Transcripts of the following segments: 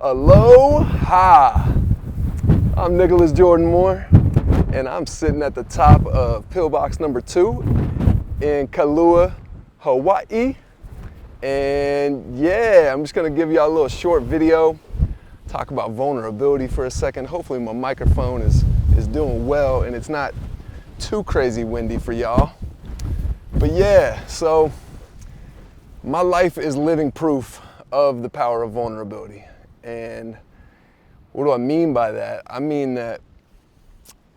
Aloha! I'm Nicholas Jordan Moore, and I'm sitting at the top of Pillbox number 2 in Kailua, Hawaii. And yeah, I'm just gonna give y'all a little short video, talk about vulnerability for a second. Hopefully my microphone is doing well and it's not too crazy windy for y'all. But yeah, so my life is living proof of the power of vulnerability. And what do I mean by that? I mean that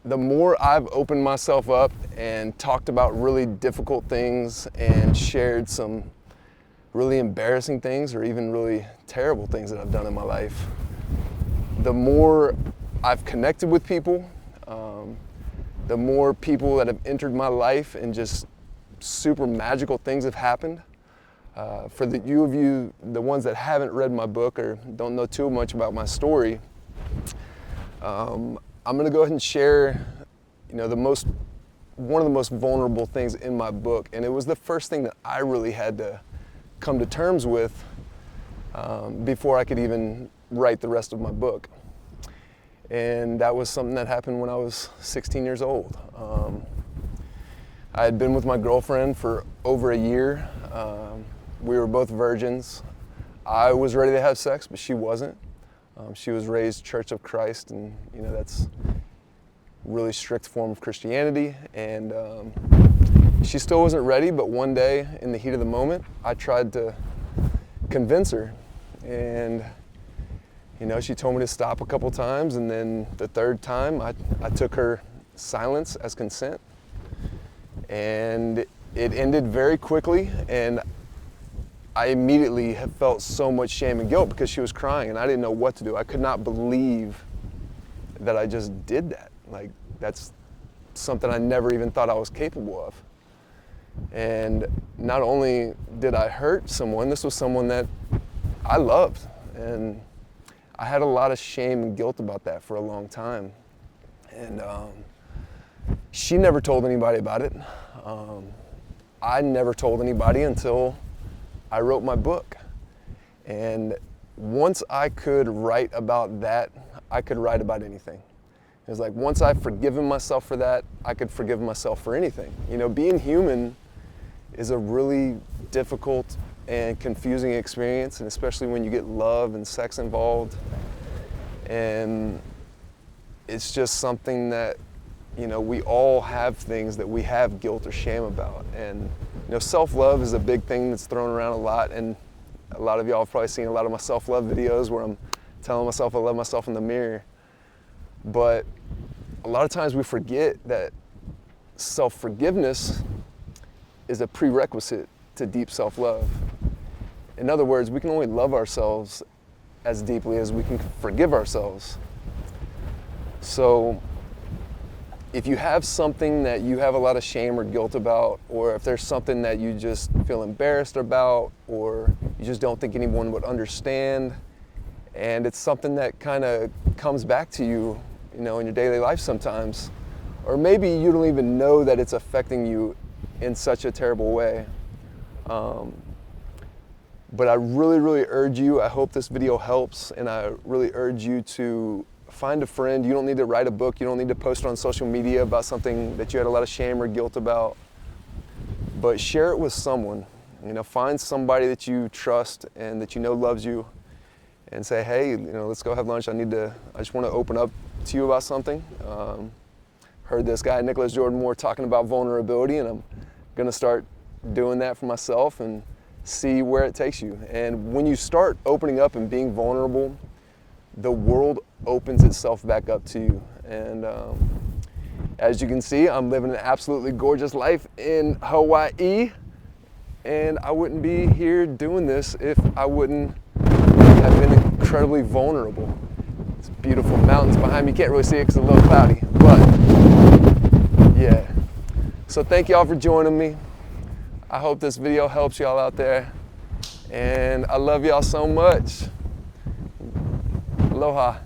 the more I've opened myself up and talked about really difficult things and shared some really embarrassing things or even really terrible things that I've done in my life, the more I've connected with people, the more people that have entered my life and just super magical things have happened. For you, the ones that haven't read my book or don't know too much about my story, I'm going to go ahead and share, one of the most vulnerable things in my book, and it was the first thing that I really had to come to terms with before I could even write the rest of my book. And that was something that happened when I was 16 years old. I had been with my girlfriend for over a year. We were both virgins. I was ready to have sex, but she wasn't. She was raised Church of Christ, and that's a really strict form of Christianity. And she still wasn't ready, but one day, in the heat of the moment, I tried to convince her. And she told me to stop a couple times, and then the third time, I took her silence as consent. And it ended very quickly, and I immediately have felt so much shame and guilt because she was crying and I didn't know what to do. I could not believe that I just did that. Like, that's something I never even thought I was capable of. And not only did I hurt someone, this was someone that I loved. And I had a lot of shame and guilt about that for a long time. And she never told anybody about it. I never told anybody until I wrote my book. And once I could write about that, I could write about anything. It was like, once I've forgiven myself for that, I could forgive myself for anything. Being human is a really difficult and confusing experience, and especially when you get love and sex involved. And it's just something that, we all have things that we have guilt or shame about. And self-love is a big thing that's thrown around a lot, and a lot of y'all have probably seen a lot of my self-love videos where I'm telling myself I love myself in the mirror. But a lot of times we forget that self-forgiveness is a prerequisite to deep self-love. In other words, we can only love ourselves as deeply as we can forgive ourselves. So if you have something that you have a lot of shame or guilt about, or if there's something that you just feel embarrassed about, or you just don't think anyone would understand, and it's something that kind of comes back to you, in your daily life sometimes, or maybe you don't even know that it's affecting you in such a terrible way. But I really, really urge you, I hope this video helps, and I really urge you to find a friend. You don't need to write a book. You don't need to post it on social media about something that you had a lot of shame or guilt about. But share it with someone. Find somebody that you trust and that loves you, and say, hey, let's go have lunch. I just want to open up to you about something. Heard this guy, Nicholas Jordan Moore, talking about vulnerability, and I'm going to start doing that for myself and see where it takes you. And when you start opening up and being vulnerable, the world opens itself back up to you. And as you can see, I'm living an absolutely gorgeous life in Hawaii, and I wouldn't be here doing this if I wouldn't have been incredibly vulnerable. It's beautiful mountains behind me. You can't really see it because it's a little cloudy, but yeah. So thank y'all for joining me. I hope this video helps y'all out there, and I love y'all so much. Aloha.